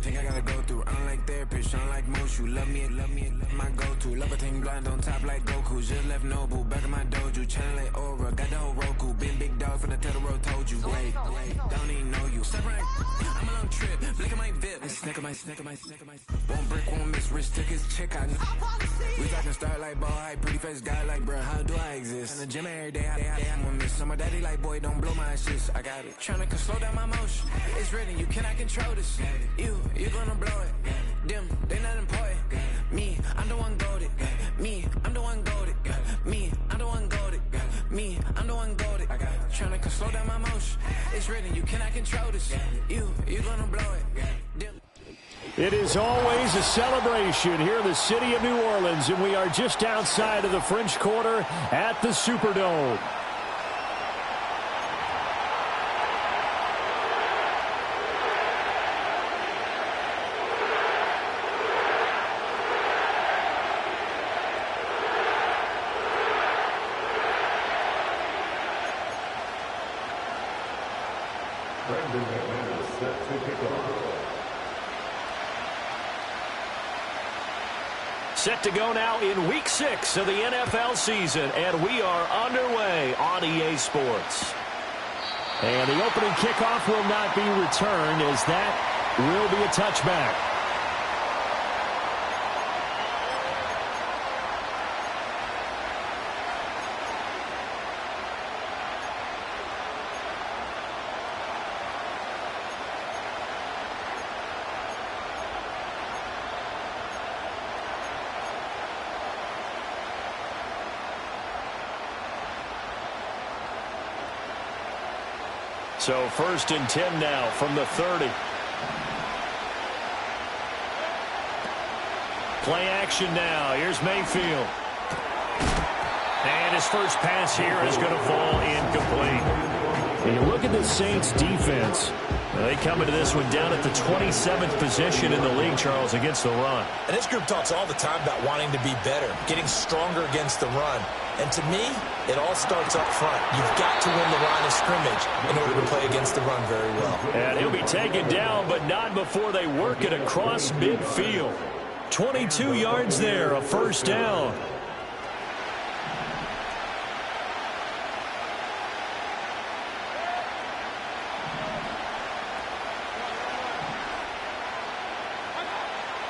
think I gotta go through. I don't like therapists, I don't like most. You love me, my go-to. Love a team blind on top like Goku. Just left Noble, back in my dojo. Channel like Aura, got the whole Roku. Big dog from the Tether Road told you. Wait, don't even know you. Step right, I'm a long trip. Blink of my VIP. Snicker my. Won't break, won't miss. Rich took his chick out. We talking start like ball high. Pretty face guy like, bruh, how do I exist? In the gym every day, I'm gonna miss. So my daddy like, boy, don't blow my assist. I got it. Tryna slow down my motion. It's written, you cannot control this. You gonna blow it. Them, they not important. Me, I'm the one goated. Me, I'm the one goated. Me, I'm the one goated. Me, I'm the one goated. Tryna slow down my motion. It's written, you cannot control this. You gonna blow it. Them. It is always a celebration here in the city of New Orleans, and we are just outside of the French Quarter at the Superdome. Set to go now in Week 6 of the NFL season, and we are underway on EA Sports. And the opening kickoff will not be returned, as that will be a touchback. So 1st and 10 now from the 30. Play action now. Here's Mayfield. And his first pass here is going to fall incomplete. And you look at the Saints defense. They come into this one down at the 27th position in the league, Charles, against the run. And this group talks all the time about wanting to be better, getting stronger against the run. And to me, it all starts up front. You've got to win the line of scrimmage in order to play against the run very well. And he'll be taken down, but not before they work it across midfield. 22 yards there, a first down.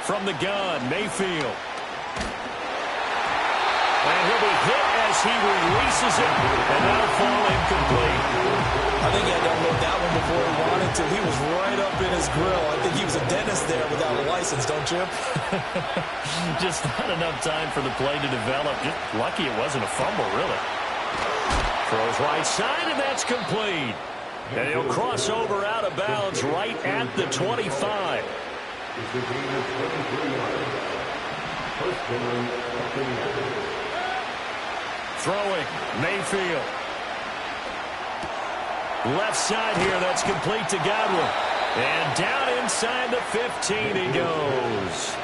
From the gun, Mayfield. And he'll be hit as he releases it, and that'll fall incomplete. I think he had to unload that one before he wanted to. He was right up in his grill. I think he was a dentist there without a license, don't you? Just not enough time for the play to develop. Just lucky it wasn't a fumble, really. Throws right side, and that's complete. And he'll cross over out of bounds right at the 25. Throwing, Mayfield. Left side here, that's complete to Godwin. And down inside the 15 he goes.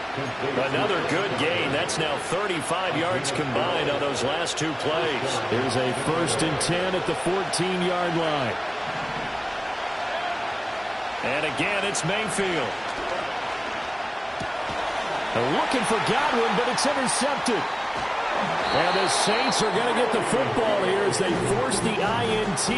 Another good gain. That's now 35 yards combined on those last two plays. Here's a 1st and 10 at the 14-yard line. And again, it's Mayfield. Looking for Godwin, but it's intercepted. And the Saints are going to get the football here as they force the INT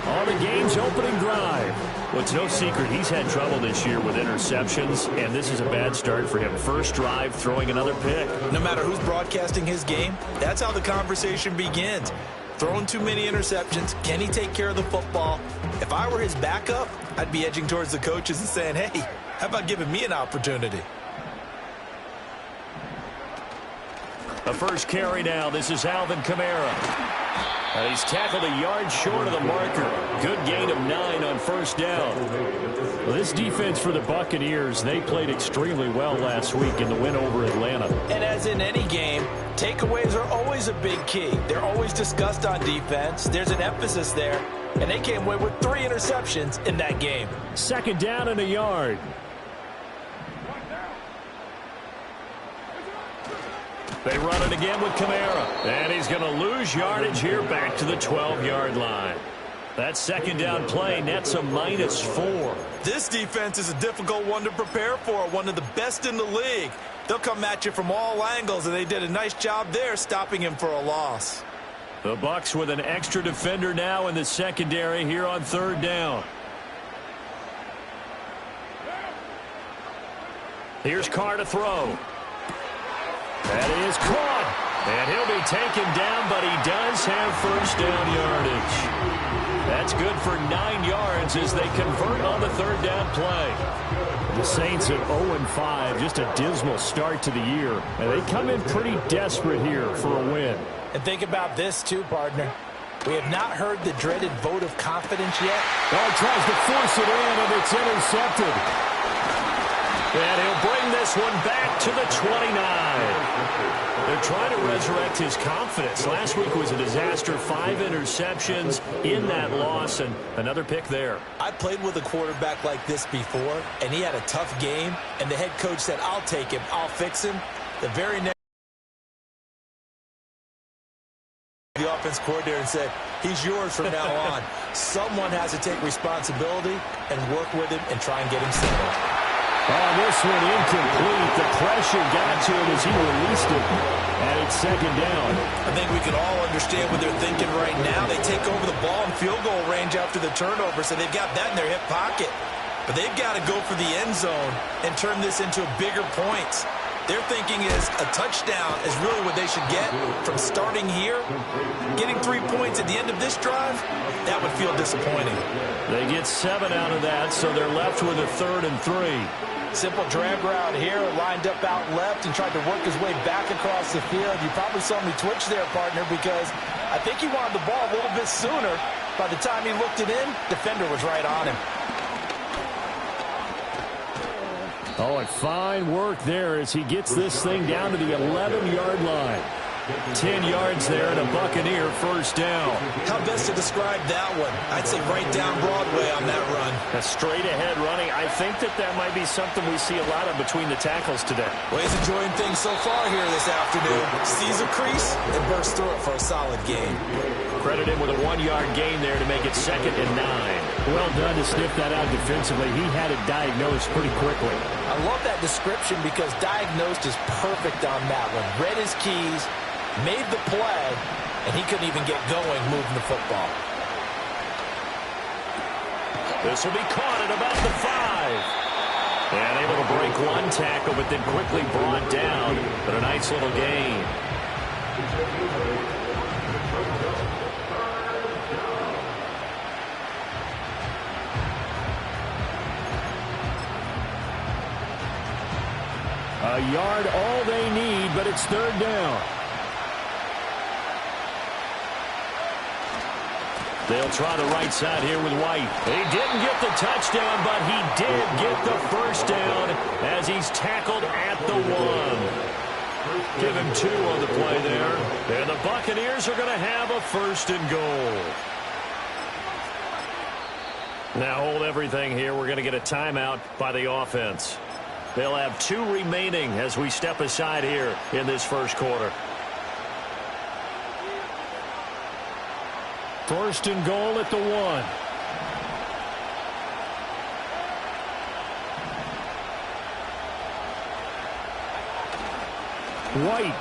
on the game's opening drive. Well, it's no secret he's had trouble this year with interceptions, and this is a bad start for him. First drive, throwing another pick. No matter who's broadcasting his game, that's how the conversation begins. Throwing too many interceptions, can he take care of the football? If I were his backup, I'd be edging towards the coaches and saying, hey, how about giving me an opportunity? The first carry now. This is Alvin Kamara. And he's tackled a yard short of the marker. Good gain of 9 on first down. Well, this defense for the Buccaneers, they played extremely well last week in the win over Atlanta. And as in any game, takeaways are always a big key. They're always discussed on defense. There's an emphasis there. And they came away with 3 interceptions in that game. Second down and a yard. They run it again with Kamara. And he's going to lose yardage here back to the 12-yard line. That second down play nets a -4. This defense is a difficult one to prepare for, one of the best in the league. They'll come at you from all angles, and they did a nice job there stopping him for a loss. The Bucs with an extra defender now in the secondary here on third down. Here's Carr to throw. That is caught. And he'll be taken down, but he does have first down yardage. That's good for 9 yards as they convert on the third down play. The Saints at 0-5, just a dismal start to the year. And they come in pretty desperate here for a win. And think about this too, partner. We have not heard the dreaded vote of confidence yet. Well, he tries to force it in, and it's intercepted. And he'll bring this one back to the 29. They're trying to resurrect his confidence. Last week was a disaster. 5 interceptions in that loss, and another pick there. I played with a quarterback like this before, and he had a tough game, and the head coach said, I'll take him, I'll fix him. The very next the offense coordinator and said, he's yours from now on. Someone has to take responsibility and work with him and try and get him settled. Oh, this one incomplete. The pressure got to him as he released it. And it's second down. I think we can all understand what they're thinking right now. They take over the ball in field goal range after the turnover, so they've got that in their hip pocket. But they've got to go for the end zone and turn this into bigger points. Their thinking is a touchdown is really what they should get from starting here. Getting 3 points at the end of this drive, that would feel disappointing. They get 7 out of that, so they're left with a 3rd and 3. Simple drag route here, lined up out left and tried to work his way back across the field. You probably saw me twitch there, partner, because I think he wanted the ball a little bit sooner. By the time he looked it in, defender was right on him. Oh, and fine work there as he gets this thing down to the 11-yard line. 10 yards there and a Buccaneer first down. How best to describe that one? I'd say right down Broadway on that run. A straight-ahead running. I think that might be something we see a lot of between the tackles today. Well, he's enjoying things so far here this afternoon. Sees a crease and bursts through it for a solid game. Credit him with a 1-yard gain there to make it 2nd and 9. Well done to sniff that out defensively. He had it diagnosed pretty quickly. I love that description because diagnosed is perfect on that one. Read his keys, made the play, and he couldn't even get going moving the football. This will be caught at about the 5. And able to break one tackle, but then quickly brought down. But a nice little gain. A yard all they need, but it's 3rd down. They'll try the right side here with White. He didn't get the touchdown, but he did get the first down as he's tackled at the 1. Give him 2 on the play there. And the Buccaneers are going to have a 1st and goal. Now hold everything here. We're going to get a timeout by the offense. They'll have 2 remaining as we step aside here in this first quarter. 1st and goal at the 1. White.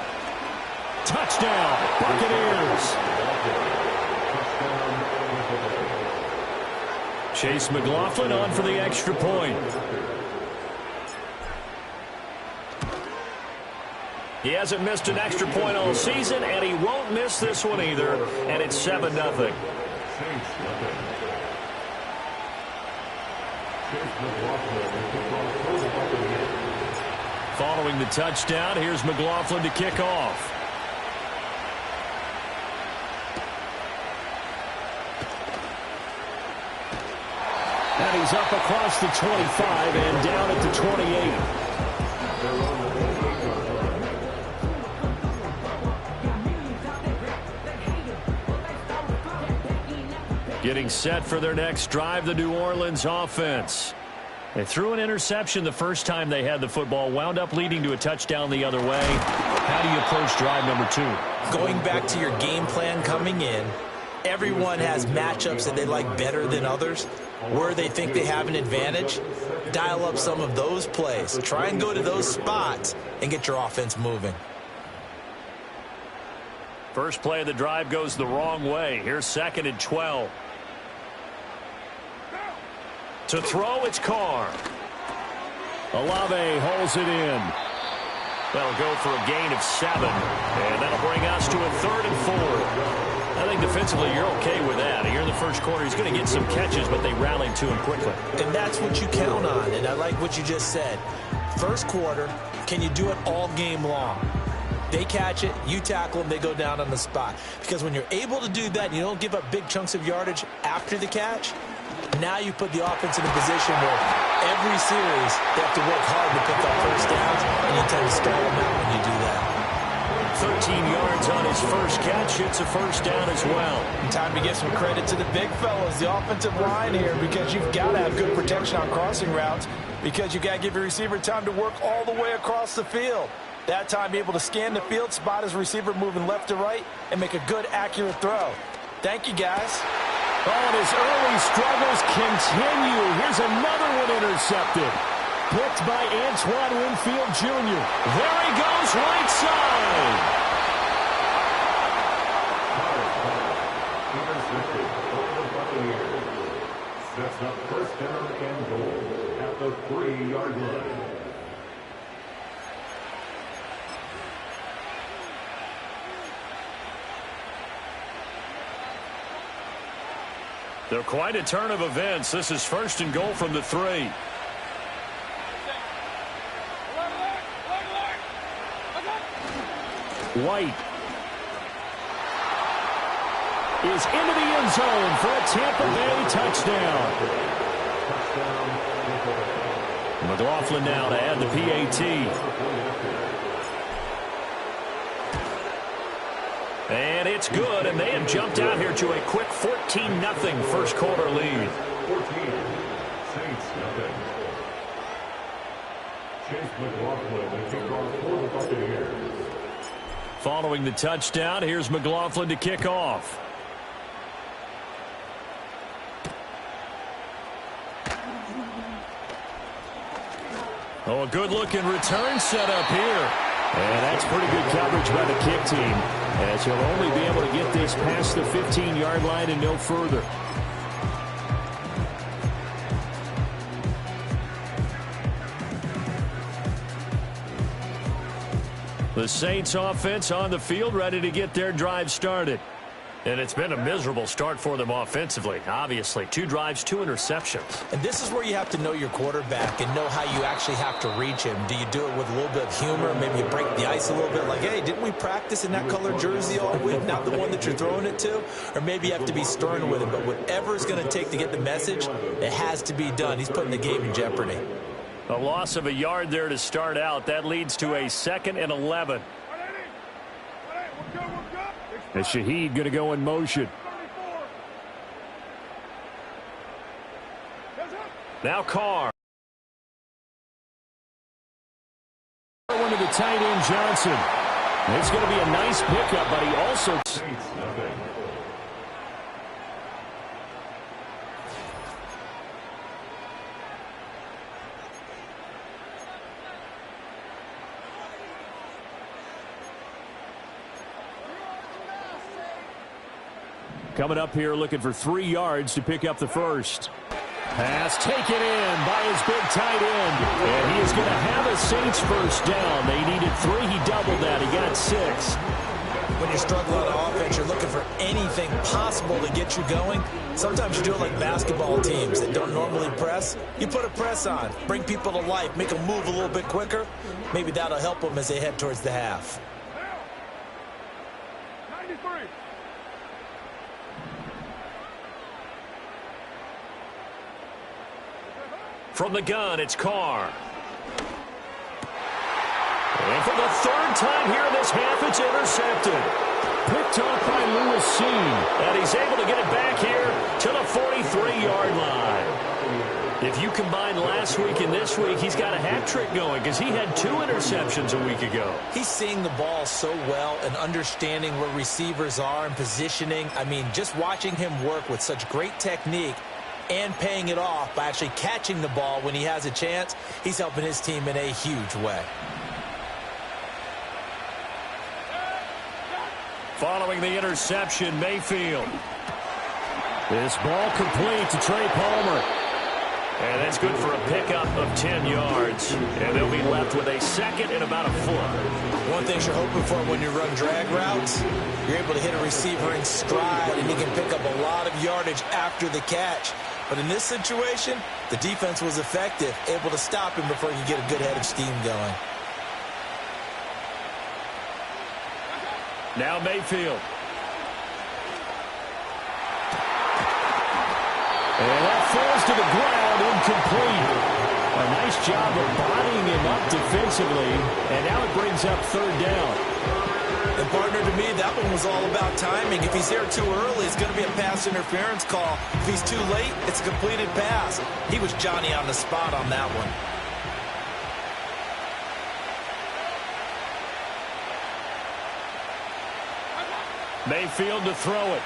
Touchdown, Buccaneers. Chase McLaughlin on for the extra point. He hasn't missed an extra point all season, and he won't miss this one either, and it's 7-0. Following the touchdown, here's McLaughlin to kick off. And he's up across the 25 and down at the 28. Getting set for their next drive, the New Orleans offense. They threw an interception the first time they had the football, wound up leading to a touchdown the other way. How do you approach drive number 2? Going back to your game plan coming in, everyone has matchups that they like better than others, where they think they have an advantage. Dial up some of those plays. Try and go to those spots and get your offense moving. First play of the drive goes the wrong way. Here's 2nd and 12. To throw, it's Carr. Olave holds it in. That'll go for a gain of 7. And that'll bring us to a 3rd and 4. I think defensively you're okay with that. Here in the first quarter, he's going to get some catches, but they rallied to him quickly. And that's what you count on, and I like what you just said. First quarter, can you do it all game long? They catch it, you tackle them, they go down on the spot. Because when you're able to do that, and you don't give up big chunks of yardage after the catch, now you put the offense in a position where every series they have to work hard to pick up first downs, and you tend to stall them out when you do that. 13 yards on his first catch. It's a first down as well. And time to give some credit to the big fellas, the offensive line here, because you've got to have good protection on crossing routes, because you've got to give your receiver time to work all the way across the field. That time, be able to scan the field, spot his receiver moving left to right, and make a good, accurate throw. Thank you, guys. Oh, and his early struggles continue. Here's another one intercepted. Picked by Antoine Winfield Jr. There he goes, right side. Intercepted over the Buccaneers. Sets up first down and goal at the 3-yard line. They're quite a turn of events. This is 1st and goal from the 3. White is into the end zone for a Tampa Bay touchdown. McLaughlin now to add the PAT. And it's good, and they have jumped out here to a quick 14-0 first quarter lead. 14, Saints nothing. Chase McLaughlin, the kickoff for the Buccaneers. Following the touchdown, here's McLaughlin to kick off. Oh, a good-looking return set up here. And that's pretty good coverage by the kick team, as he'll only be able to get this past the 15-yard line and no further. The Saints offense on the field, ready to get their drive started. And it's been a miserable start for them offensively. Obviously, 2 drives, 2 interceptions. And this is where you have to know your quarterback and know how you actually have to reach him. Do you do it with a little bit of humor? Maybe you break the ice a little bit, like, hey, didn't we practice in that color jersey all week? Not the one that you're throwing it to? Or maybe you have to be stern with him. But whatever it's going to take to get the message, it has to be done. He's putting the game in jeopardy. A loss of a yard there to start out. That leads to a 2nd and 11. As Shaheed going to go in motion. Now Carr. One to the tight end, Johnson. It's going to be a nice pickup, but he also... Coming up here looking for 3 yards to pick up the first. Pass taken in by his big tight end. And he is going to have a Saints first down. They needed 3. He doubled that. He got 6. When you're struggling on offense, you're looking for anything possible to get you going. Sometimes you do it like basketball teams that don't normally press. You put a press on, bring people to life, make them move a little bit quicker. Maybe that'll help them as they head towards the half. 93. From the gun, it's Carr. And for the 3rd time here in this half, it's intercepted. Picked off by Lewis Seen. And he's able to get it back here to the 43-yard line. If you combine last week and this week, he's got a hat trick going because he had 2 interceptions a week ago. He's seeing the ball so well and understanding where receivers are and positioning. I mean, just watching him work with such great technique and paying it off by actually catching the ball when he has a chance, he's helping his team in a huge way. Following the interception, Mayfield. This ball complete to Trey Palmer. And that's good for a pickup of 10 yards. And they'll be left with a second and about a foot. One thing you're hoping for when you run drag routes, you're able to hit a receiver in stride, and he can pick up a lot of yardage after the catch. But in this situation, the defense was effective, able to stop him before he could get a good head of steam going. Now Mayfield. And that falls to the ground, incomplete. A nice job of bodying him up defensively, and now it brings up 3rd down. And partner, to me, that one was all about timing. If he's there too early, it's going to be a pass interference call. If he's too late, it's a completed pass. He was Johnny on the spot on that one. Mayfield to throw it.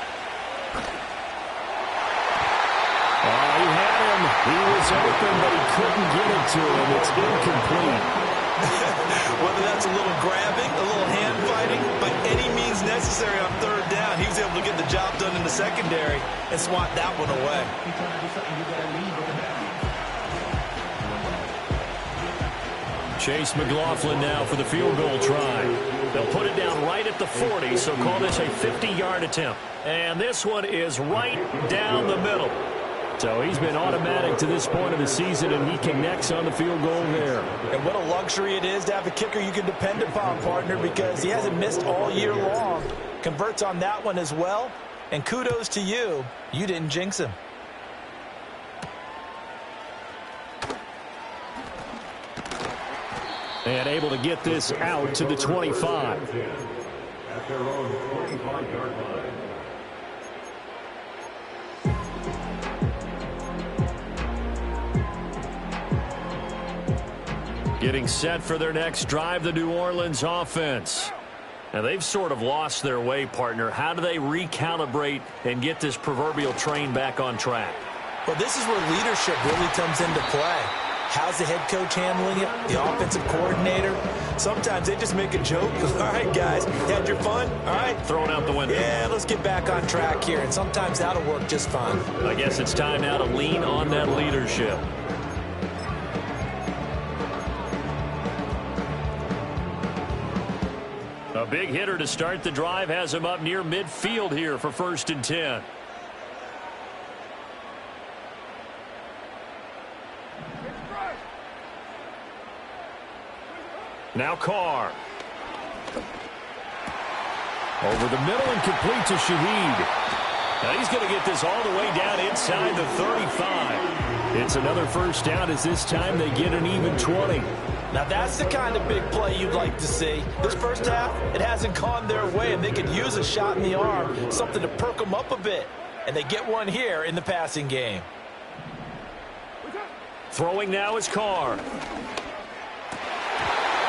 He had him. He was open, but he couldn't get it to him. It's incomplete. Whether that's a little grabbing, a little hand fighting, by any means necessary on 3rd down, he was able to get the job done in the secondary and swat that one away. Chase McLaughlin now for the field goal try. They'll put it down right at the 40, so call this a 50-yard attempt. And this one is right down the middle. So he's been automatic to this point of the season, and he connects on the field goal there. And what a luxury it is to have a kicker you can depend upon, partner, because he hasn't missed all year long. Converts on that one as well. And kudos to you. You didn't jinx him. And able to get this out to the 25. At their own 25-yard line. Getting set for their next drive, the New Orleans offense. Now, they've sort of lost their way, partner. How do they recalibrate and get this proverbial train back on track? Well, this is where leadership really comes into play. How's the head coach handling it? The offensive coordinator? Sometimes they just make a joke. All right, guys, you had your fun? All right. Thrown out the window. Yeah, let's get back on track here. And sometimes that'll work just fine. I guess it's time now to lean on that leadership. A big hitter to start the drive has him up near midfield here for 1st and 10. Now Carr. Over the middle and complete to Shaheed. Now he's going to get this all the way down inside the 35. It's another 1st down as this time they get an even 20. Now that's the kind of big play you'd like to see. This first half, it hasn't gone their way, and they could use a shot in the arm, something to perk them up a bit. And they get one here in the passing game. Throwing now is Carr.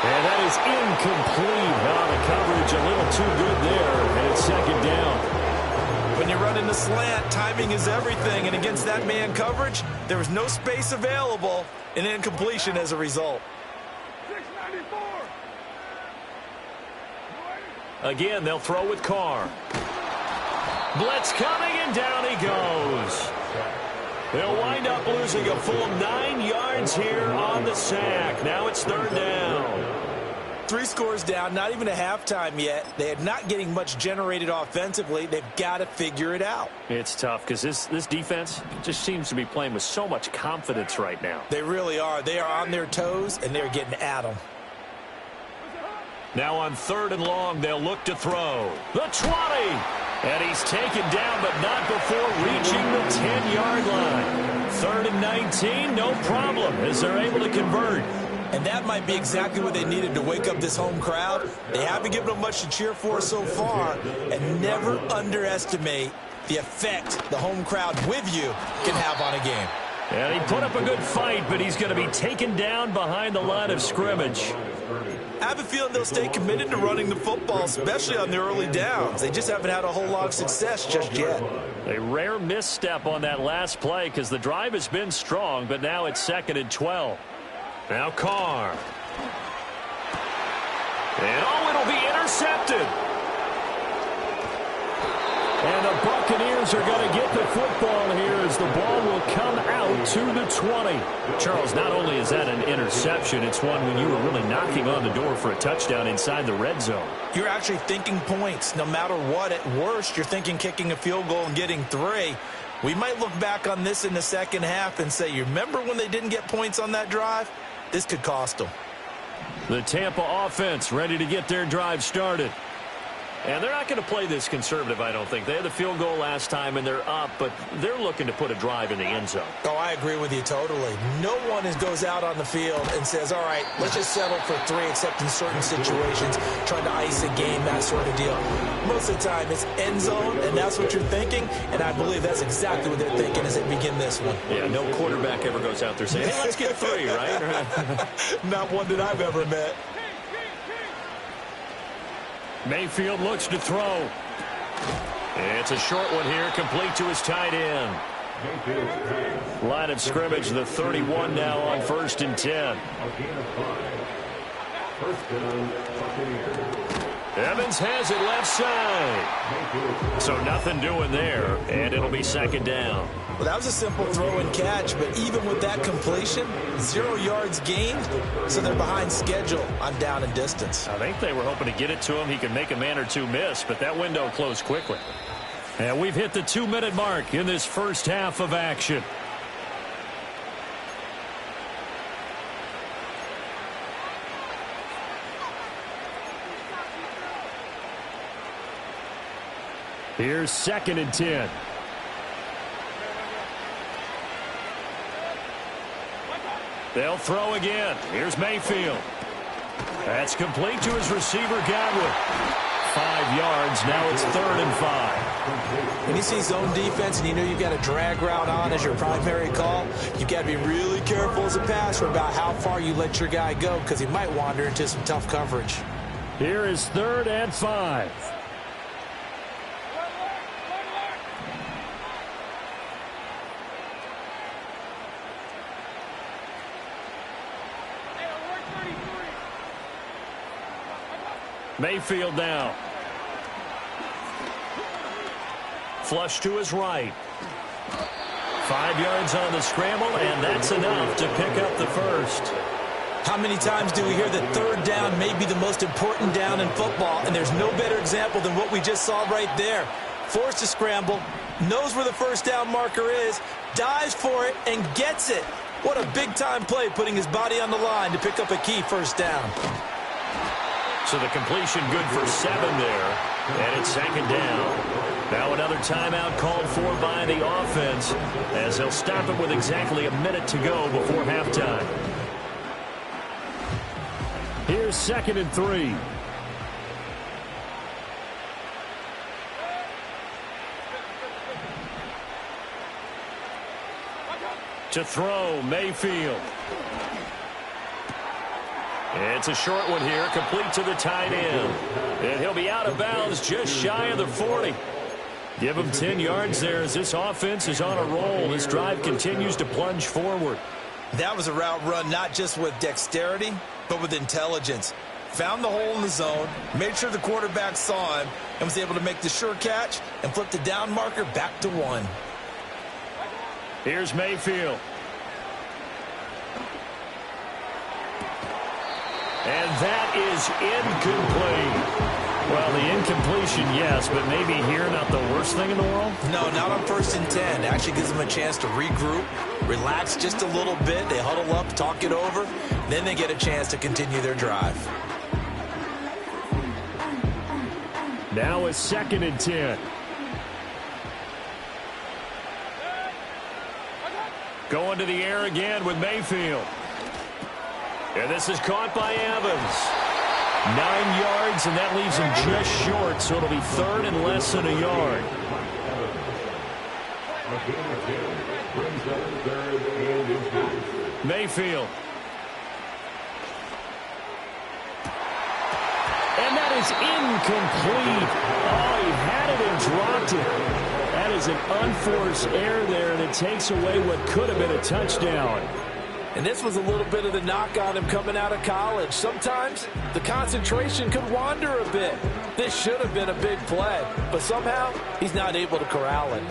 And that is incomplete. The coverage a little too good there, and it's 2nd down. When you run in the slant, timing is everything, and against that man coverage, there was no space available, and incompletion as a result. Again, they'll throw with Carr. Blitz coming, and down he goes. They'll wind up losing a full 9 yards here on the sack. Now it's 3rd down. 3 scores down, not even a halftime yet. They are not getting much generated offensively. They've got to figure it out. It's tough because this defense just seems to be playing with so much confidence right now. They really are. They are on their toes, and they're getting at them. Now on 3rd and long, they'll look to throw. The 20. And he's taken down, but not before reaching the 10-yard line. 3rd and 19, no problem, as they're able to convert. And that might be exactly what they needed to wake up this home crowd. They haven't given them much to cheer for so far. And never underestimate the effect the home crowd with you can have on a game. And he put up a good fight, but he's going to be taken down behind the line of scrimmage. I have a feeling they'll stay committed to running the football, especially on the early downs. They just haven't had a whole lot of success just yet. A rare misstep on that last play because the drive has been strong, but now it's 2nd and 12. Now Carr. And it'll be intercepted. And the Buccaneers are going to get the football here as the ball will come out to the 20. Charles, not only is that an interception, it's one when you were really knocking on the door for a touchdown inside the red zone. You're actually thinking points. No matter what, at worst, you're thinking kicking a field goal and getting 3. We might look back on this in the second half and say, you remember when they didn't get points on that drive? This could cost them. The Tampa offense ready to get their drive started. And they're not going to play this conservative, I don't think. They had the field goal last time, and they're up, but they're looking to put a drive in the end zone. Oh, I agree with you totally. No one goes out on the field and says, all right, let's just settle for 3, except in certain situations, trying to ice a game, that sort of deal. Most of the time, it's end zone, and that's what you're thinking, and I believe that's exactly what they're thinking as they begin this one. Yeah, no quarterback ever goes out there saying, hey, let's get 3, right? Not one that I've ever met. Mayfield looks to throw. It's a short one here, complete to his tight end. Line of scrimmage, the 31 now on 1st and 10. Evans has it left side. So nothing doing there, and it'll be 2nd down. Well, that was a simple throw and catch, but even with that completion, 0 yards gained, so they're behind schedule on down and distance. I think they were hoping to get it to him. He could make a man or 2 miss, but that window closed quickly. And we've hit the 2-minute mark in this first half of action. Here's 2nd and 10. They'll throw again. Here's Mayfield. That's complete to his receiver, Godwin. 5 yards. Now it's 3rd and 5. When you see zone defense and you know you've got a drag route on as your primary call, you've got to be really careful as a passer about how far you let your guy go because he might wander into some tough coverage. Here is 3rd and 5. Mayfield now. Flush to his right. 5 yards on the scramble, and that's enough to pick up the first. How many times do we hear that 3rd down may be the most important down in football, and there's no better example than what we just saw right there. Forced to scramble, knows where the 1st down marker is, dives for it, and gets it. What a big-time play, putting his body on the line to pick up a key 1st down. So the completion good for 7 there, and it's 2nd down. Now another timeout called for by the offense as they'll stop it with exactly a minute to go before halftime. Here's 2nd and 3. To throw, Mayfield. It's a short one here, complete to the tight end. And he'll be out of bounds just shy of the 40. Give him 10 yards there as this offense is on a roll. This drive continues to plunge forward. That was a route run not just with dexterity, but with intelligence. Found the hole in the zone, made sure the quarterback saw him, and was able to make the sure catch and flip the down marker back to 1. Here's Mayfield. And that is incomplete. Well, the incompletion, yes, but maybe here not the worst thing in the world? No, not on 1st and 10. It actually gives them a chance to regroup, relax just a little bit. They huddle up, talk it over. Then they get a chance to continue their drive. Now it's 2nd and 10. Going to the air again with Mayfield. And this is caught by Evans. 9 yards, and that leaves him just short, so it'll be 3rd and less than a yard. Brings up third and inches. Mayfield. And that is incomplete. Oh, he had it and dropped it. That is an unforced error there, and it takes away what could have been a touchdown. And this was a little bit of the knock on him coming out of college. Sometimes the concentration could wander a bit. This should have been a big play, but somehow he's not able to corral it.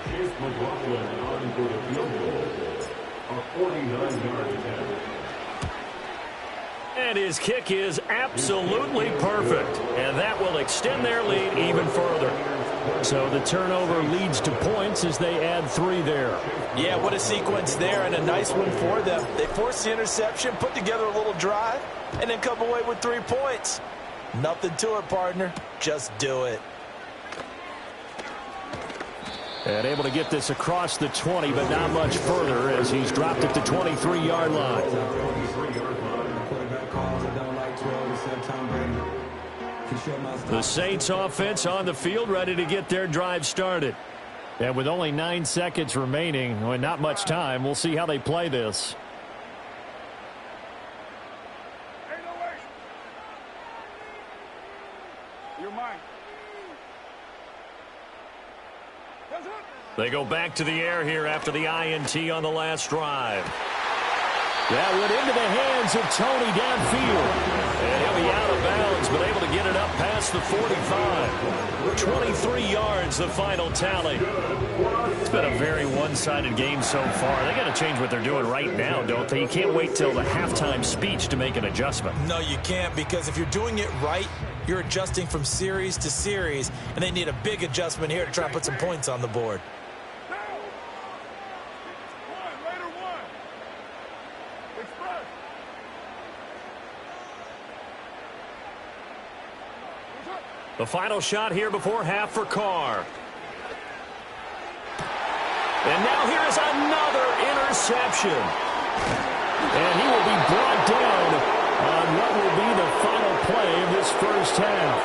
Chase McLaughlin on for the field goal. A 49-yard attempt. And his kick is absolutely perfect. And that will extend their lead even further. So the turnover leads to points as they add 3 there. Yeah, what a sequence there, and a nice one for them. They forced the interception, put together a little drive, and then come away with 3 points. Nothing to it, partner. Just do it. And able to get this across the 20, but not much further as he's dropped at the 23-yard line. The Saints offense on the field ready to get their drive started. And with only 9 seconds remaining, and not much time, we'll see how they play this. They go back to the air here after the INT on the last drive. That went into the hands of Tony downfield. And he'll be out of bounds, but able to get it up past the 45. 23 yards, the final tally. It's been a very one-sided game so far. They got to change what they're doing right now, don't they? You can't wait till the halftime speech to make an adjustment. No, you can't, because if you're doing it right, you're adjusting from series to series, and they need a big adjustment here to try and put some points on the board. The final shot here before half for Carr. And now here is another interception. And he will be brought down on what will be the final play of this first half.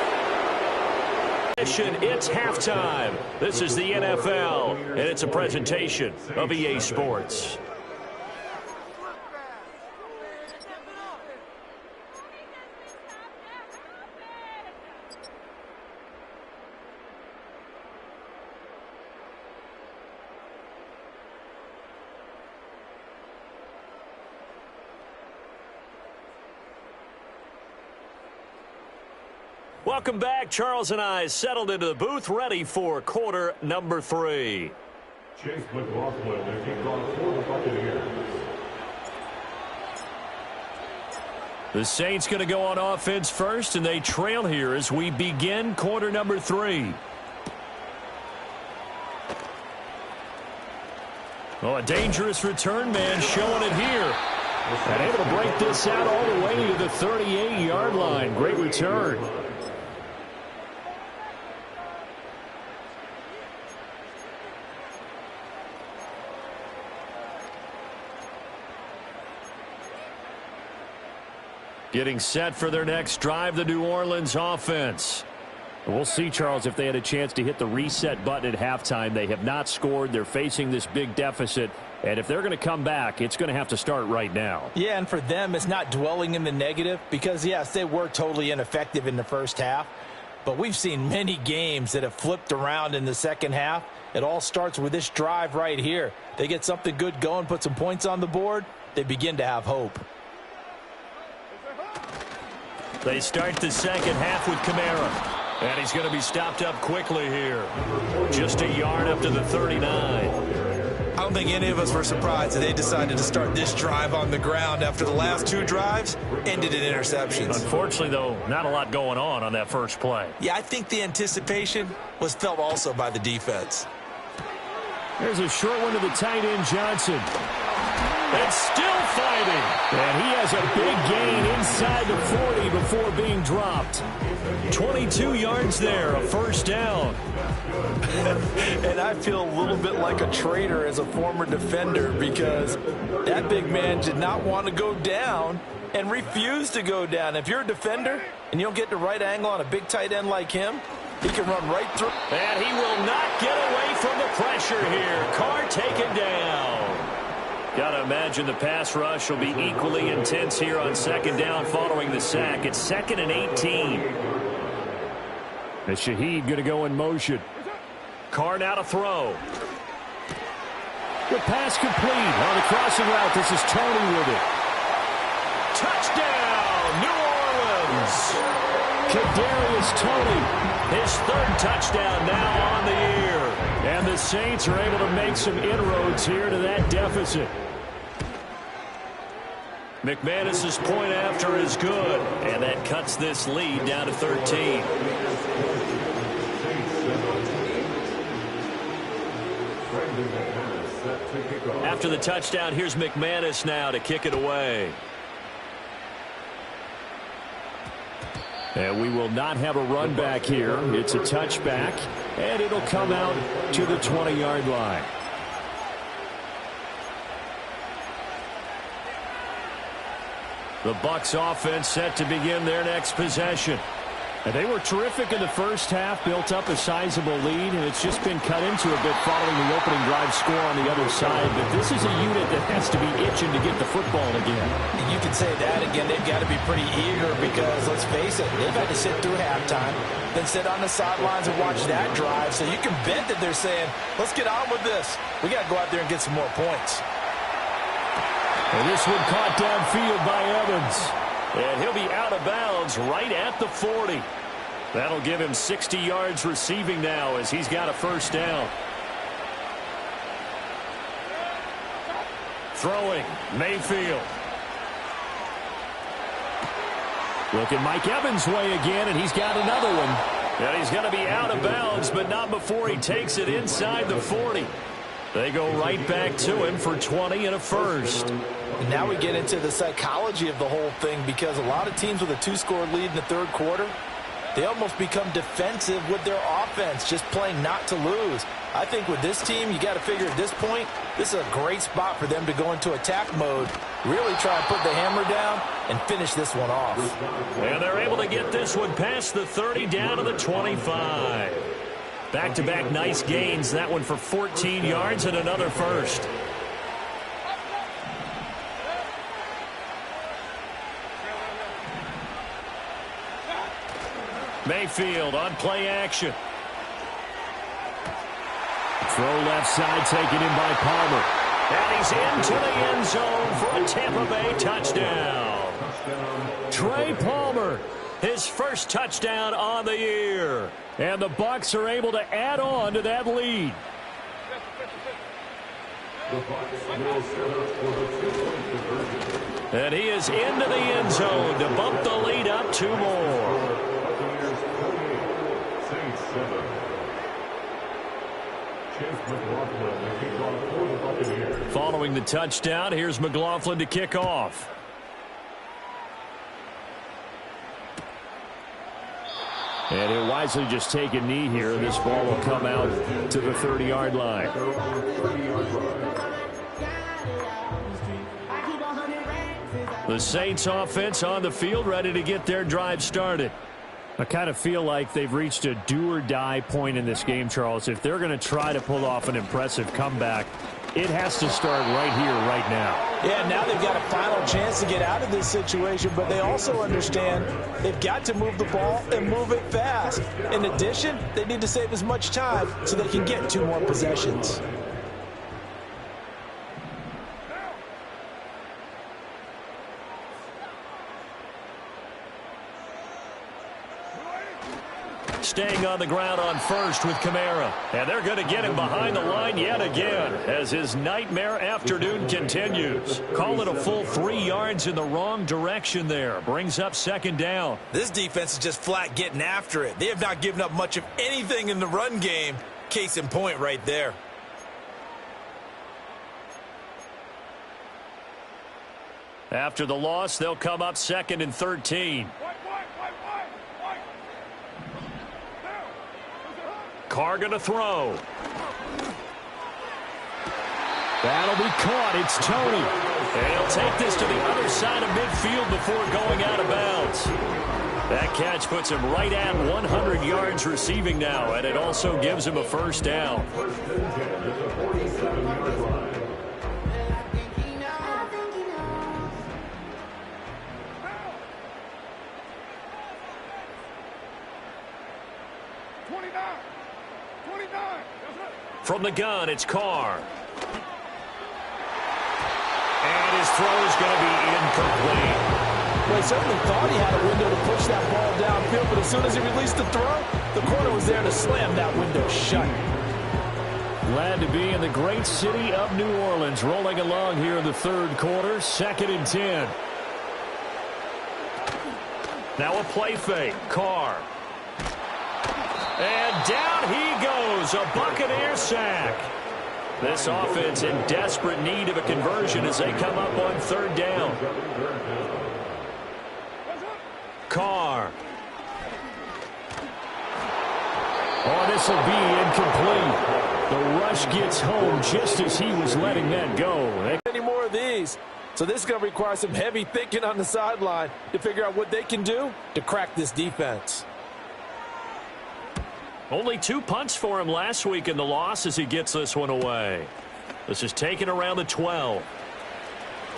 It's halftime. This is the NFL, and it's a presentation of EA Sports. Welcome back. Charles and I settled into the booth, ready for quarter number 3. Chase McLaughlin, the kickoff for the Buccaneers. The Saints going to go on offense first, and they trail here as we begin quarter number 3. Oh, a dangerous return man showing it here. And able to break this out all the way to the 38-yard line. Great return. Getting set for their next drive, the New Orleans offense. We'll see, Charles, if they had a chance to hit the reset button at halftime. They have not scored. They're facing this big deficit. And if they're going to come back, it's going to have to start right now. Yeah, and for them, it's not dwelling in the negative because, yes, they were totally ineffective in the first half. But we've seen many games that have flipped around in the second half. It all starts with this drive right here. They get something good going, put some points on the board, they begin to have hope. They start the second half with Kamara. And he's going to be stopped up quickly here. Just a yard up to the 39. I don't think any of us were surprised that they decided to start this drive on the ground after the last 2 drives ended in interceptions. Unfortunately, though, not a lot going on that first play. Yeah, I think the anticipation was felt also by the defense. There's a short one to the tight end, Johnson. And still fighting. And he has a big gain inside the 40 before being dropped. 22 yards there, a first down. And I feel a little bit like a traitor as a former defender because that big man did not want to go down and refused to go down. If you're a defender and you don't get the right angle on a big tight end like him, He can run right through. And he will not get away from the pressure here. Carr taken down. Got to imagine the pass rush will be equally intense here on second down following the sack. It's 2nd and 18. And Shaheed going to go in motion. Carr now to throw. The pass complete on the crossing route. This is Tony with it. Touchdown, New Orleans. Kadarius Toney, his 3rd touchdown now on the year. And the Saints are able to make some inroads here to that deficit. McManus's point after is good, and that cuts this lead down to 13. After the touchdown, here's McManus now to kick it away. And we will not have a run back here. It's a touchback, and it'll come out to the 20-yard line. The Bucs offense set to begin their next possession. And they were terrific in the first half, built up a sizable lead, and it's just been cut into a bit following the opening drive score on the other side. But this is a unit that has to be itching to get the football again. You can say that again. They've got to be pretty eager because, let's face it, they've had to sit through halftime, then sit on the sidelines and watch that drive. So you can bet that they're saying, let's get on with this. We got to go out there and get some more points. And this one caught downfield by Evans. And he'll be out of bounds right at the 40. That'll give him 60 yards receiving now as he's got a first down. Throwing, Mayfield. Looking Mike Evans' way again, and he's got another one. And he's going to be out of bounds, but not before he takes it inside the 40. They go right back to him for 20 and a first. And now we get into the psychology of the whole thing because a lot of teams with a 2-score lead in the third quarter, they almost become defensive with their offense, just playing not to lose. I think with this team, you got to figure at this point, this is a great spot for them to go into attack mode, really try and put the hammer down and finish this one off. And they're able to get this one past the 30 down to the 25. Back-to-back nice gains. That one for 14 yards and another first. Mayfield on play action. Throw left side taken in by Palmer. And he's into the end zone for a Tampa Bay touchdown. Trey Palmer, his first touchdown on the year. And the Bucs are able to add on to that lead. And he is into the end zone to bump the lead up 2 more. Following the touchdown, here's McLaughlin to kick off. And he'll wisely just take a knee here, and this ball will come out to the 30-yard line. The Saints offense on the field, ready to get their drive started. I kind of feel like they've reached a do-or-die point in this game, Charles. If they're going to try to pull off an impressive comeback, it has to start right here, right now. Yeah, now they've got a final chance to get out of this situation, but they also understand they've got to move the ball and move it fast. In addition, they need to save as much time so they can get 2 more possessions. Staying on the ground on first with Kamara. And they're going to get him behind the line yet again as his nightmare afternoon continues. Call it a full 3 yards in the wrong direction there. Brings up second down. This defense is just flat getting after it. They have not given up much of anything in the run game. Case in point right there. After the loss, they'll come up 2nd and 13. Carr going to throw. That'll be caught. It's Toney. And he'll take this to the other side of midfield before going out of bounds. That catch puts him right at 100 yards receiving now, and it also gives him a first down. First and 10 at the 47-yard line. From the gun, it's Carr. And his throw is going to be incomplete. Well, he certainly thought he had a window to push that ball downfield, but as soon as he released the throw, the corner was there to slam that window shut. Glad to be in the great city of New Orleans, rolling along here in the third quarter, 2nd and 10. Now a play fake, Carr. And down he goes, a Buccaneer sack. This offense in desperate need of a conversion as they come up on 3rd down. Carr. Oh, this will be incomplete. The rush gets home just as he was letting that go. Any more of these? So this is going to require some heavy thinking on the sideline to figure out what they can do to crack this defense. Only 2 punts for him last week in the loss as he gets this one away. This is taken around the 12.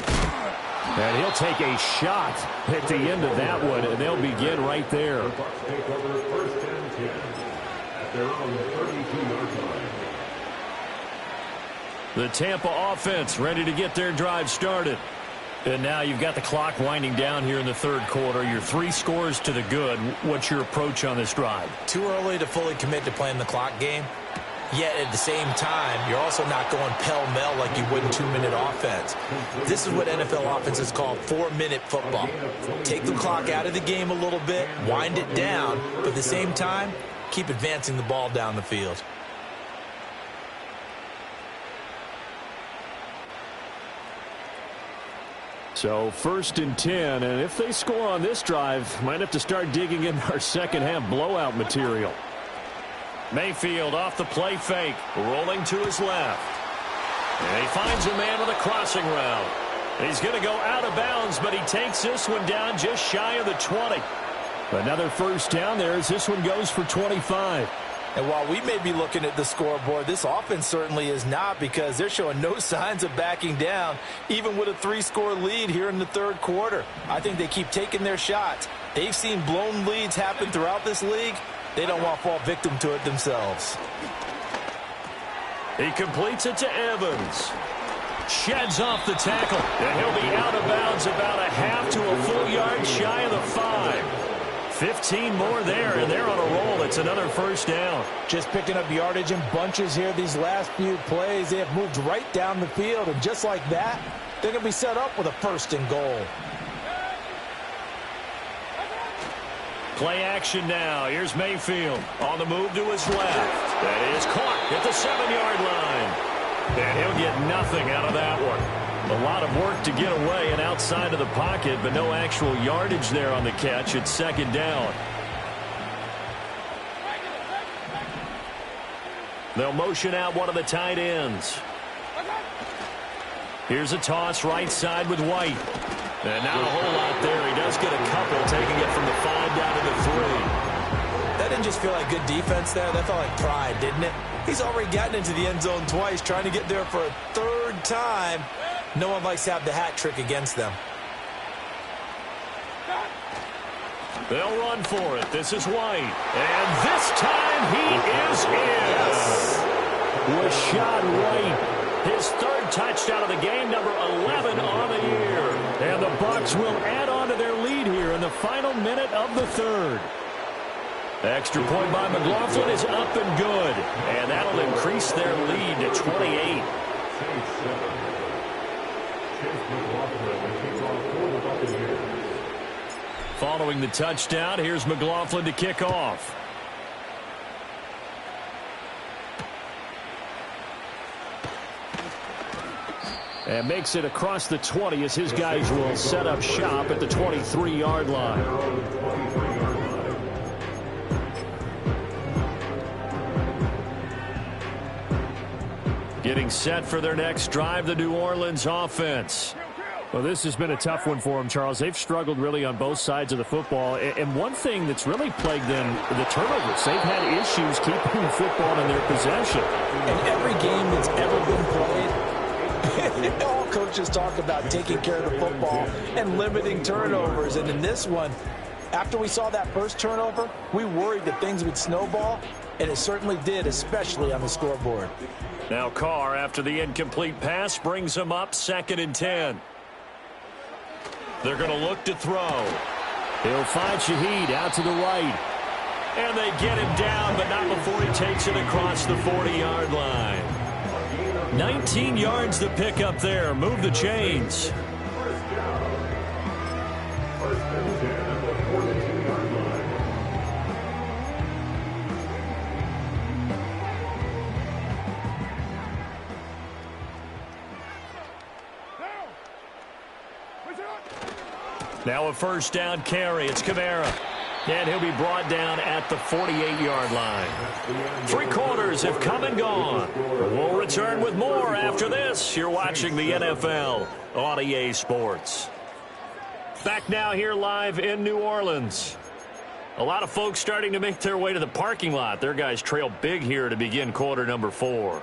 And he'll take a shot at the end of that one, and they'll begin right there. The Bucs take over first and 10 at their own 32-yard line. The Tampa offense ready to get their drive started. And now you've got the clock winding down here in the third quarter. You're 3 scores to the good. What's your approach on this drive? Too early to fully commit to playing the clock game. Yet at the same time, you're also not going pell-mell like you would in 2-minute offense. This is what NFL offenses call 4-minute football. Take the clock out of the game a little bit, wind it down, but at the same time, keep advancing the ball down the field. So 1st and 10, and if they score on this drive, might have to start digging in our second half blowout material. Mayfield off the play fake, rolling to his left. And he finds a man with a crossing route. He's going to go out of bounds, but he takes this one down just shy of the 20. Another first down there as this one goes for 25. And while we may be looking at the scoreboard, this offense certainly is not, because they're showing no signs of backing down, even with a 3-score lead here in the third quarter. I think they keep taking their shots. They've seen blown leads happen throughout this league. They don't want to fall victim to it themselves. He completes it to Evans. Sheds off the tackle, and he'll be out of bounds about a half to a full yard shy of the 5. 15 more there, and they're on a roll. It's another first down. Just picking up yardage in bunches here these last few plays. They have moved right down the field, and just like that, they're going to be set up with a 1st and goal. Play action now. Here's Mayfield on the move to his left. That is caught at the 7-yard line. And he'll get nothing out of that one. A lot of work to get away and outside of the pocket, but no actual yardage there on the catch. It's 2nd down. They'll motion out one of the tight ends. Here's a toss right side with White. And not a whole lot there. He does get a couple, taking it from the 5 down to the 3. That didn't just feel like good defense there. That felt like pride, didn't it? He's already gotten into the end zone twice, trying to get there for a 3rd time. No one likes to have the hat trick against them. They'll run for it. This is White. And this time he is in. Rashad White, his 3rd touchdown of the game, number 11 on the year. And the Bucs will add on to their lead here in the final minute of the 3rd. Extra point by McLaughlin is up and good. And that'll increase their lead to 28. Following the touchdown, here's McLaughlin to kick off. And makes it across the 20 as his guys will set up shop at the 23-yard line. Getting set for their next drive, the New Orleans offense. Well, this has been a tough one for them, Charles. They've struggled really on both sides of the football. And one thing that's really plagued them, the turnovers. They've had issues keeping the football in their possession. In every game that's ever been played, all coaches talk about taking care of the football and limiting turnovers. And in this one, after we saw that first turnover, we worried that things would snowball, and it certainly did, especially on the scoreboard. Now Carr, after the incomplete pass, brings him up 2nd and 10. They're going to look to throw. He'll find Shaheed out to the right. And they get him down, but not before he takes it across the 40-yard line. 19 yards to pick up there. Move the chains. First and 10 at the 42-yard line. Now a first down carry. It's Kamara. And he'll be brought down at the 48-yard line. 3 quarters have come and gone. We'll return with more after this. You're watching the NFL on EA Sports. Back now here live in New Orleans. A lot of folks starting to make their way to the parking lot. Their guys trail big here to begin quarter number 4.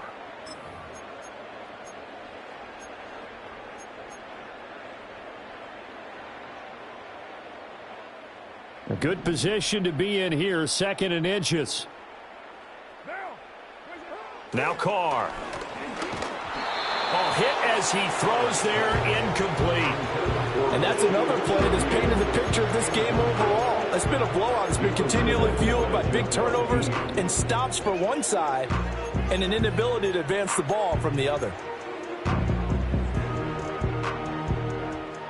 A good position to be in here, 2nd and inches. Now Carr. Hit as he throws there, incomplete. And that's another play that's painted the picture of this game overall. It's been a blowout. It's been continually fueled by big turnovers and stops for one side and an inability to advance the ball from the other.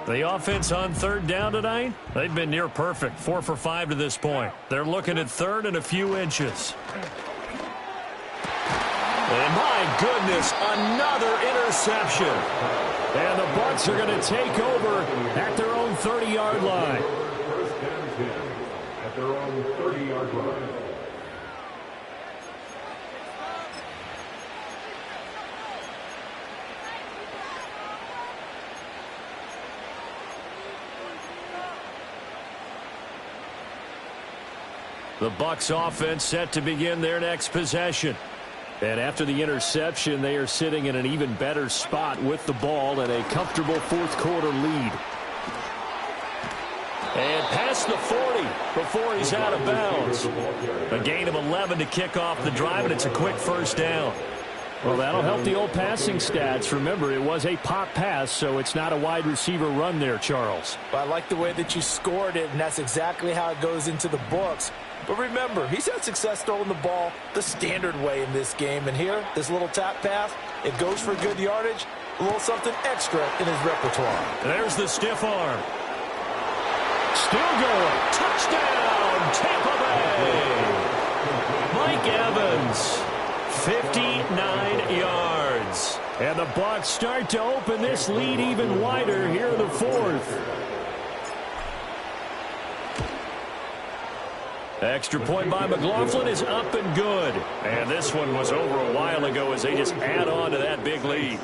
The offense on 3rd down tonight, they've been near perfect, 4 for 5 to this point. They're looking at 3rd and a few inches. And my goodness, another interception. And the Bucs are going to take over at their own 30-yard line. First and 10 at their own 30-yard line. The Bucs offense set to begin their next possession. And after the interception, they are sitting in an even better spot with the ball and a comfortable 4th quarter lead. And past the 40 before he's out of bounds. A gain of 11 to kick off the drive, and it's a quick first down. Well, that'll help the old passing stats. Remember, it was a pop pass, so it's not a wide receiver run there, Charles. But I like the way that you scored it, and that's exactly how it goes into the books. But remember, he's had success throwing the ball the standard way in this game. And here, this little tap pass, it goes for good yardage, a little something extra in his repertoire. There's the stiff arm. Still going. Touchdown, Tampa Bay. Mike Evans, 59 yards. And the Bucs start to open this lead even wider here in the 4th. Extra point by McLaughlin is up and good. And this one was over a while ago as they just add on to that big lead.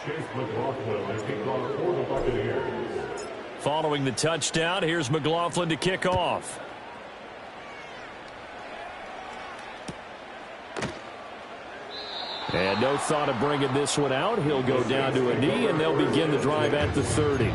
Chase McLaughlin, the kickoff for the Buccaneers. Following the touchdown, here's McLaughlin to kick off. And no thought of bringing this one out. He'll go down to a knee, and they'll begin the drive at the 30.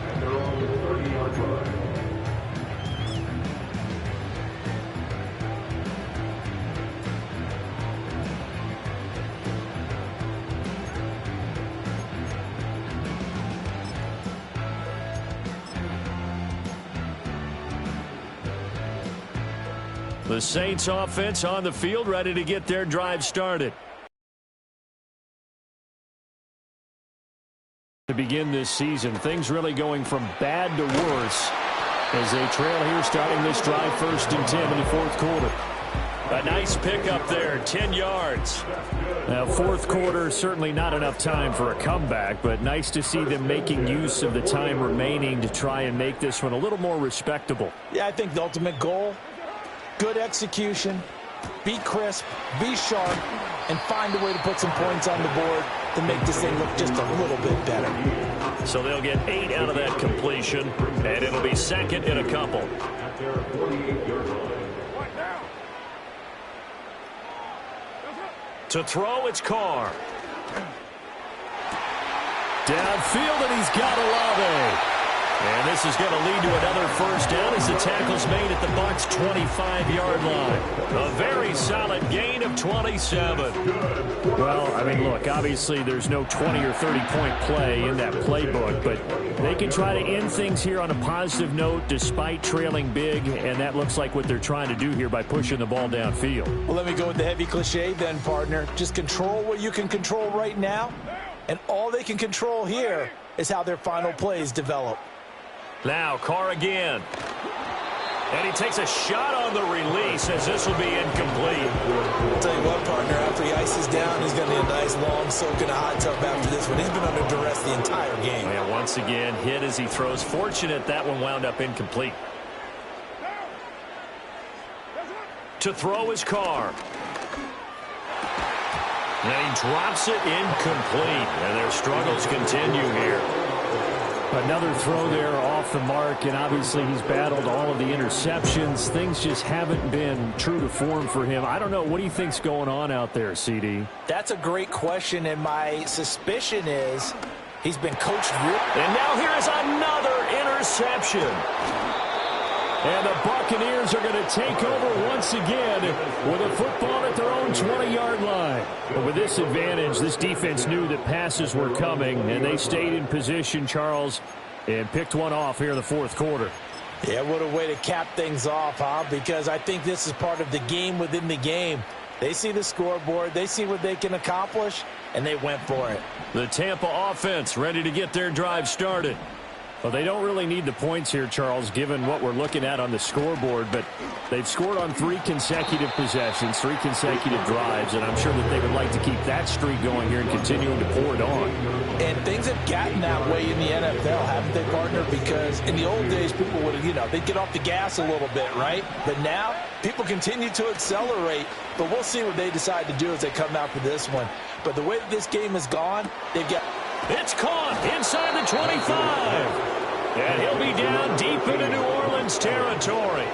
The Saints offense on the field, ready to get their drive started. To begin this season, things really going from bad to worse as they trail here starting this drive 1st and 10 in the 4th quarter. A nice pickup there, 10 yards. Now, 4th quarter, certainly not enough time for a comeback, but nice to see them making use of the time remaining to try and make this one a little more respectable. Yeah, I think the ultimate goal, good execution, be crisp, be sharp, and find a way to put some points on the board to make this thing look just a little bit better. So they'll get 8 out of that completion, and it'll be second in a couple. To throw, it's Carr. Downfield, and he's got Olave. And this is going to lead to another first down as the tackle's made at the Bucs' 25-yard line. A very solid gain of 27. Well, I mean, look, obviously there's no 20 or 30-point play in that playbook, but they can try to end things here on a positive note despite trailing big, and that looks like what they're trying to do here by pushing the ball downfield. Well, let me go with the heavy cliche then, partner. Just control what you can control right now, and all they can control here is how their final plays develop. Now, Carr again. And he takes a shot on the release as this will be incomplete. I'll tell you what, partner, after he ices down, he's going to need a nice long soak in a hot tub after this one. He's been under duress the entire game. And once again, hit as he throws. Fortunate that one wound up incomplete. To throw is Carr. And he drops it incomplete. And their struggles continue here. Another throw there off the mark, and obviously he's battled all of the interceptions. Things just haven't been true to form for him. I don't know. What do you think's going on out there, CD? That's a great question, and my suspicion is he's been coached real. And now here is another interception. And the Buccaneers are going to take over once again with a football at their own 20-yard line. But with this advantage, this defense knew that passes were coming, and they stayed in position, Charles, and picked one off here in the fourth quarter. Yeah, what a way to cap things off, huh? Because I think this is part of the game within the game. They see the scoreboard, they see what they can accomplish, and they went for it. The Tampa offense ready to get their drive started. Well, they don't really need the points here, Charles, given what we're looking at on the scoreboard, but they've scored on 3 consecutive possessions, 3 consecutive drives, and I'm sure that they would like to keep that streak going here and continuing to pour it on. And things have gotten that way in the NFL, haven't they, partner? Because in the old days, people would, they'd get off the gas a little bit, right? But now, people continue to accelerate, but we'll see what they decide to do as they come out for this one. But the way that this game has gone, they've got... It's caught inside the 25. And he'll be down deep into New Orleans territory.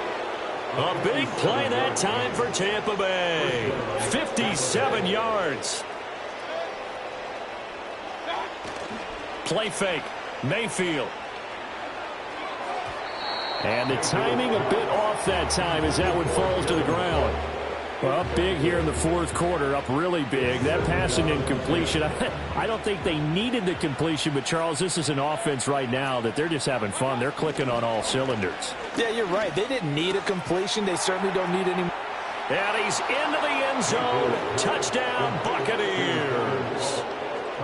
A big play that time for Tampa Bay. 57 yards. Play fake. Mayfield. And the timing a bit off that time as that one falls to the ground. Well, up big here in the fourth quarter, up really big. That passing incompletion, I don't think they needed the completion, but, Charles, this is an offense right now that they're just having fun. They're clicking on all cylinders. Yeah, you're right. They didn't need a completion. They certainly don't need any. And he's into the end zone. Touchdown, Buccaneers.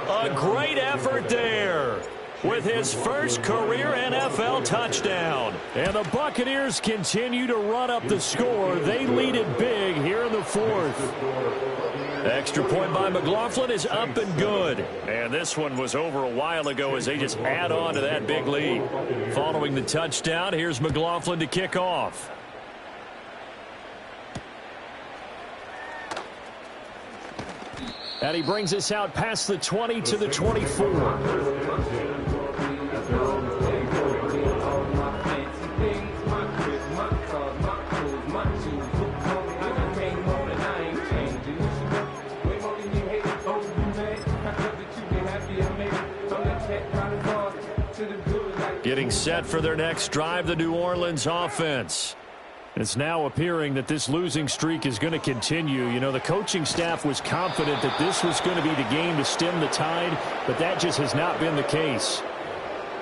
A great effort there with his first career NFL touchdown. And the Buccaneers continue to run up the score. They lead it big here in the fourth. Extra point by McLaughlin is up and good. And this one was over a while ago as they just add on to that big lead. Following the touchdown, here's McLaughlin to kick off. And he brings us out past the 20 to the 24. Getting set for their next drive, the New Orleans offense. It's now appearing that this losing streak is going to continue. You know, the coaching staff was confident that this was going to be the game to stem the tide, but that just has not been the case.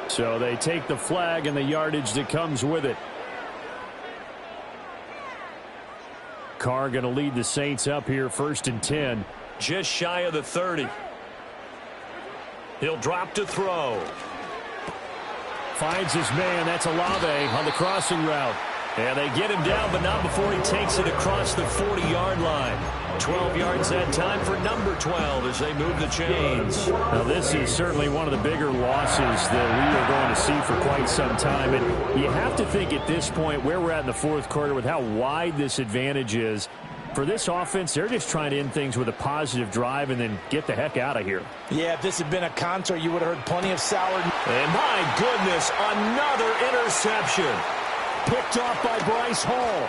So they take the flag and the yardage that comes with it. Carr going to lead the Saints up here, 1st and 10. Just shy of the 30. He'll drop to throw. Finds his man. That's Olave on the crossing route. And they get him down, but not before he takes it across the 40-yard line. 12 yards that time for number 12 as they move the chains. Now, this is certainly one of the bigger losses that we are going to see for quite some time. And you have to think at this point where we're at in the fourth quarter with how wide this advantage is, For this offense, they're just trying to end things with a positive drive and then get the heck out of here. Yeah, if this had been a concert, you would have heard plenty of sour. And my goodness, another interception. Picked off by Bryce Hall.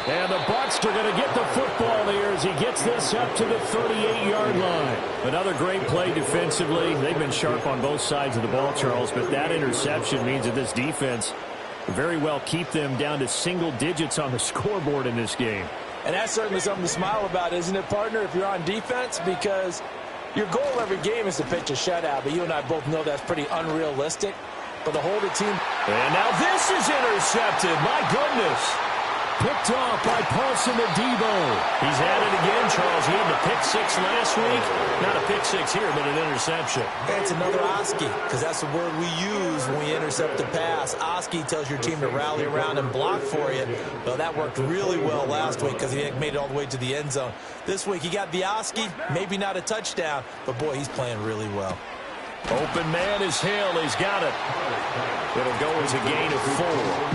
And the Bucs are going to get the football here as he gets this up to the 38-yard line. Another great play defensively. They've been sharp on both sides of the ball, Charles, but that interception means that this defense very well keep them down to single digits on the scoreboard in this game. And that's certainly something to smile about, isn't it, partner, if you're on defense? Because your goal every game is to pitch a shutout, but you and I both know that's pretty unrealistic. But to hold a team... And now this is intercepted. My goodness. Picked off by Paulson Adebo. He's at it again, Charles. He had the pick six last week. Not a pick six here, but an interception. It's another Oski, because that's the word we use when we intercept the pass. Oski tells your team to rally around and block for you. Well, that worked really well last week because he made it all the way to the end zone. This week he got the Oski, maybe not a touchdown, but boy, he's playing really well. Open man is Hill. He's got it. It'll go as a gain of 4,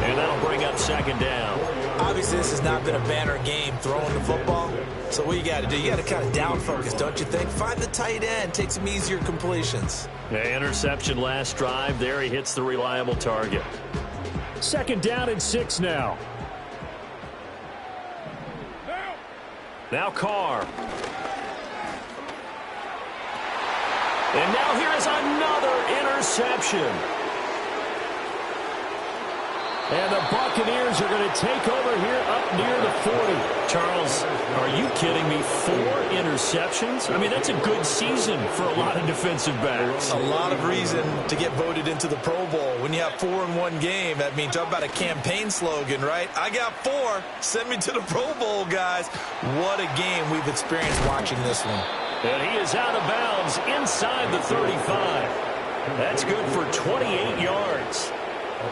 and that'll bring up second down. Obviously, this has not been a banner game throwing the football. So what you got to do, you got to kind of down focus, don't you think? Find the tight end, take some easier completions. The interception last drive. There he hits the reliable target. Second down and 6 now. Now Carr. And now here is another interception. And the Buccaneers are going to take over here up near the 40. Charles, are you kidding me? 4 interceptions? I mean, that's a good season for a lot of defensive backs. A lot of reason to get voted into the Pro Bowl. When you have 4 in one game, that means talk about a campaign slogan, right? I got 4. Send me to the Pro Bowl, guys. What a game we've experienced watching this one. And he is out of bounds inside the 35. That's good for 28 yards.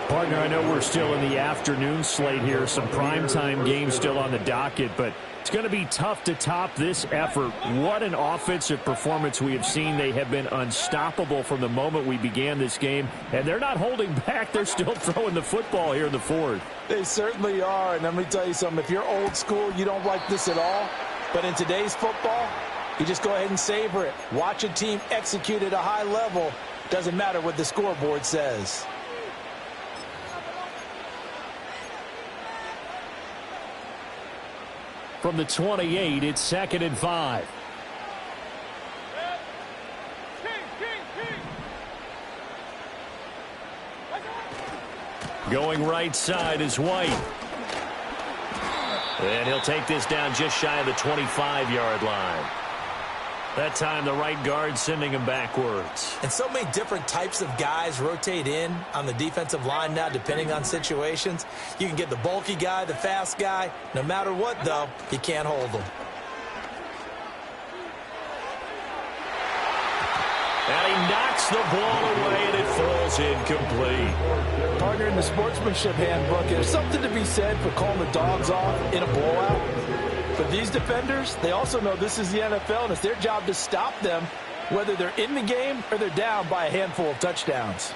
Partner, I know we're still in the afternoon slate here. Some primetime games still on the docket, but it's going to be tough to top this effort. What an offensive performance we have seen. They have been unstoppable from the moment we began this game, and they're not holding back. They're still throwing the football here in the fourth. They certainly are, and let me tell you something. If you're old school, you don't like this at all. But in today's football, you just go ahead and savor it. Watch a team execute at a high level. Doesn't matter what the scoreboard says. From the 28, it's 2nd and 5. Going right side is White. And he'll take this down just shy of the 25-yard line. That time the right guard sending him backwards. And so many different types of guys rotate in on the defensive line now depending on situations. You can get the bulky guy, the fast guy. No matter what, though, you can't hold them. And he knocks the ball away, and it falls incomplete. Partner, in the sportsmanship handbook, there's something to be said for calling the dogs off in a blowout. But these defenders, they also know this is the NFL, and it's their job to stop them, whether they're in the game or they're down by a handful of touchdowns.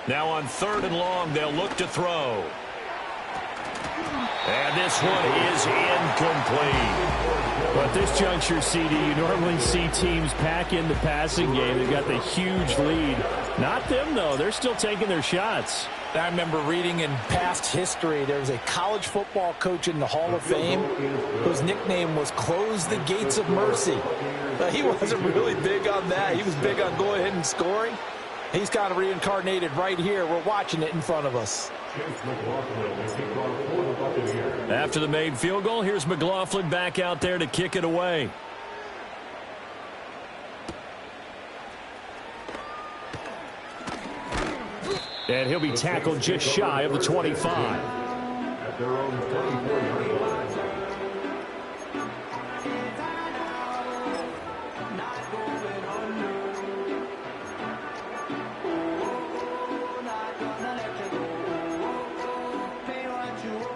Now on 3rd and long, they'll look to throw. And this one is incomplete. But this juncture, CD, you normally see teams pack in the passing game. They've got the huge lead. Not them, though. They're still taking their shots. I remember reading in past history, there was a college football coach in the Hall of Fame whose nickname was Close the Gates of Mercy. But he wasn't really big on that. He was big on going ahead and scoring. He's kind of reincarnated right here. We're watching it in front of us. After the made field goal, here's McLaughlin back out there to kick it away. And he'll be tackled just shy of the 25. At their own 24-yard line.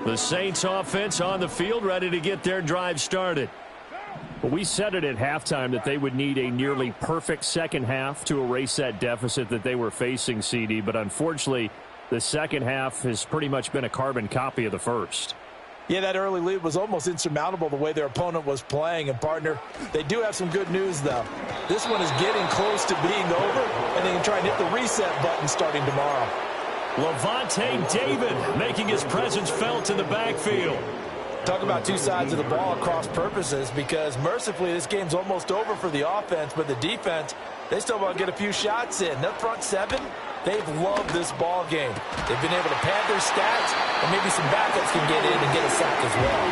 The Saints offense on the field, ready to get their drive started. Well, we said it at halftime that they would need a nearly perfect second half to erase that deficit that they were facing, CD. But unfortunately, the second half has pretty much been a carbon copy of the first. Yeah, that early lead was almost insurmountable the way their opponent was playing. And, partner, they do have some good news, though. This one is getting close to being over, and they can try and hit the reset button starting tomorrow. Levante David making his presence felt in the backfield. Talk about two sides of the ball at cross purposes, because mercifully this game's almost over for the offense, but the defense, they still want to get a few shots in. That front seven, they've loved this ball game. They've been able to pad their stats, and maybe some backups can get in and get a sack as well.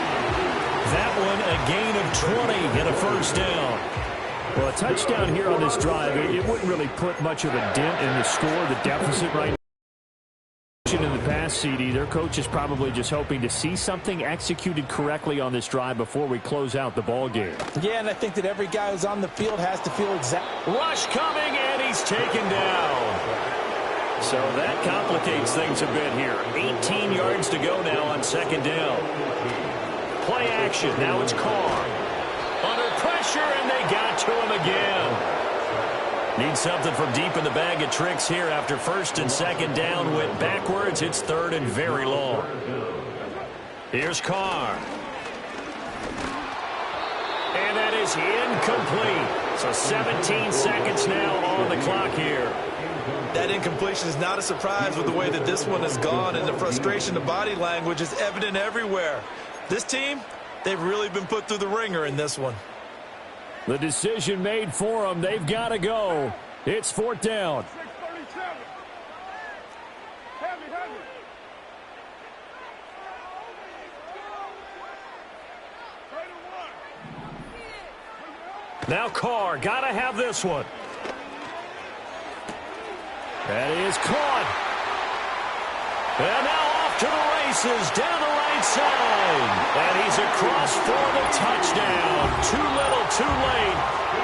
That one a gain of 20 and a first down. Well, a touchdown here on this drive, it wouldn't really put much of a dent in the score, the deficit right now. In the past, CD, their coach is probably just hoping to see something executed correctly on this drive before we close out the ball game. Yeah, and I think that every guy who's on the field has to feel Rush coming, and he's taken down. So that complicates things a bit here. 18 yards to go now on second down. Play action. Now it's Carr. Under pressure, and they got to him again. Need something from deep in the bag of tricks here after first and second down went backwards. It's third and very long. Here's Carr. And that is incomplete. So 17 seconds now on the clock here. That incompletion is not a surprise with the way that this one has gone, and the frustration of body language is evident everywhere. This team, they've really been put through the ringer in this one. The decision made for them. They've got to go. It's fourth down. Now Carr, got to have this one. That is caught. And now off to the races down the right side. And he's across for the touchdown. Too little, too late.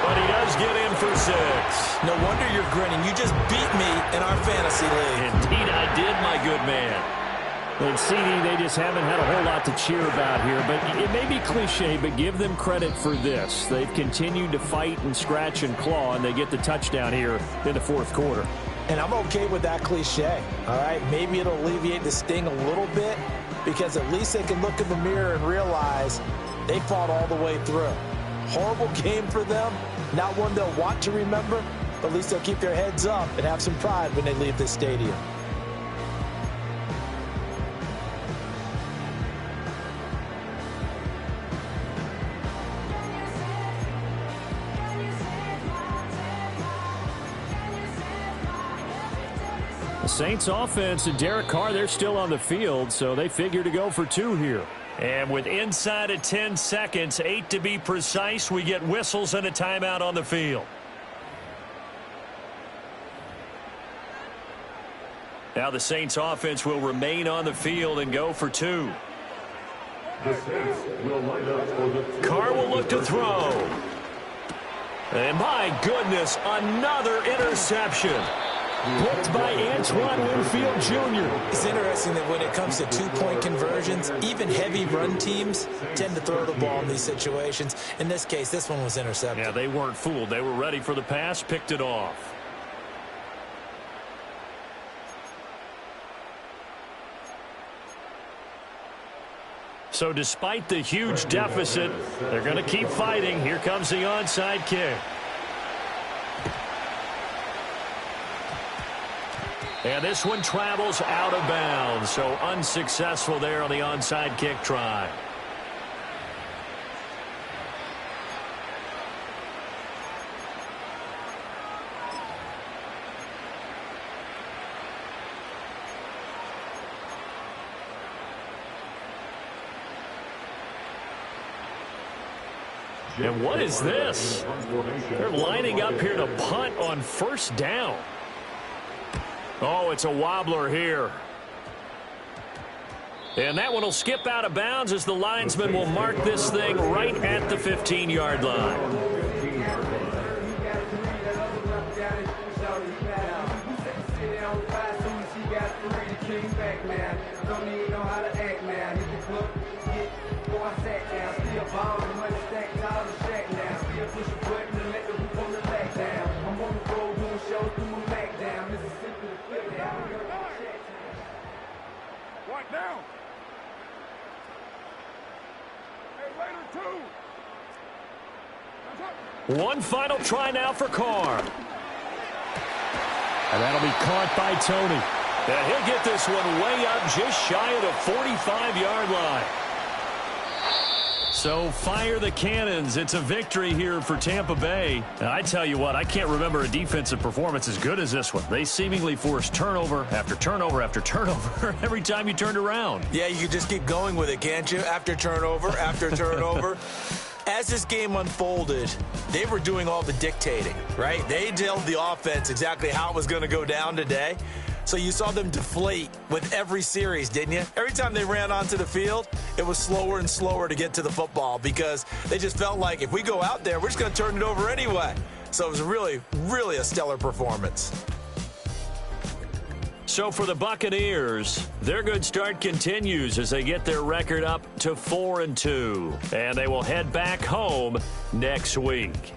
But he does get in for 6. No wonder you're grinning. You just beat me in our fantasy league. Indeed I did, my good man. And CD, they just haven't had a whole lot to cheer about here. But it may be cliche, but give them credit for this. They've continued to fight and scratch and claw, and they get the touchdown here in the fourth quarter. And I'm okay with that cliche, all right? Maybe it'll alleviate the sting a little bit, because at least they can look in the mirror and realize they fought all the way through. Horrible game for them, not one they'll want to remember, but at least they'll keep their heads up and have some pride when they leave this stadium. The Saints offense and Derek Carr, they're still on the field, so they figure to go for 2 here. And with inside of 10 seconds, 8 to be precise, we get whistles and a timeout on the field. Now the Saints offense will remain on the field and go for 2. The Saints will line up for the Carr will look to throw. And my goodness, another interception. Blocked by Antoine Winfield Jr. It's interesting that when it comes to two-point conversions, even heavy run teams tend to throw the ball in these situations. In this case, this one was intercepted. Yeah, they weren't fooled. They were ready for the pass, picked it off. So despite the huge deficit, they're going to keep fighting. Here comes the onside kick. And this one travels out of bounds, so unsuccessful there on the onside kick try. And what is this? They're lining up here to punt on first down. Oh, it's a wobbler here. And that one will skip out of bounds as the linesman will mark this thing right at the 15-yard line. One final try now for Carr. And that'll be caught by Tony. And he'll get this one way up just shy of the 45-yard line. So fire the cannons. It's a victory here for Tampa Bay. And I tell you what, I can't remember a defensive performance as good as this one. They seemingly forced turnover after turnover after turnover every time you turned around. Yeah, you can just keep going with it, can't you? After turnover, after turnover. As this game unfolded, they were doing all the dictating, right? They told the offense exactly how it was going to go down today. So you saw them deflate with every series, didn't you? Every time they ran onto the field, it was slower and slower to get to the football because they just felt like if we go out there, we're just going to turn it over anyway. So it was really, really a stellar performance. So for the Buccaneers, their good start continues as they get their record up to 4-2. And they will head back home next week.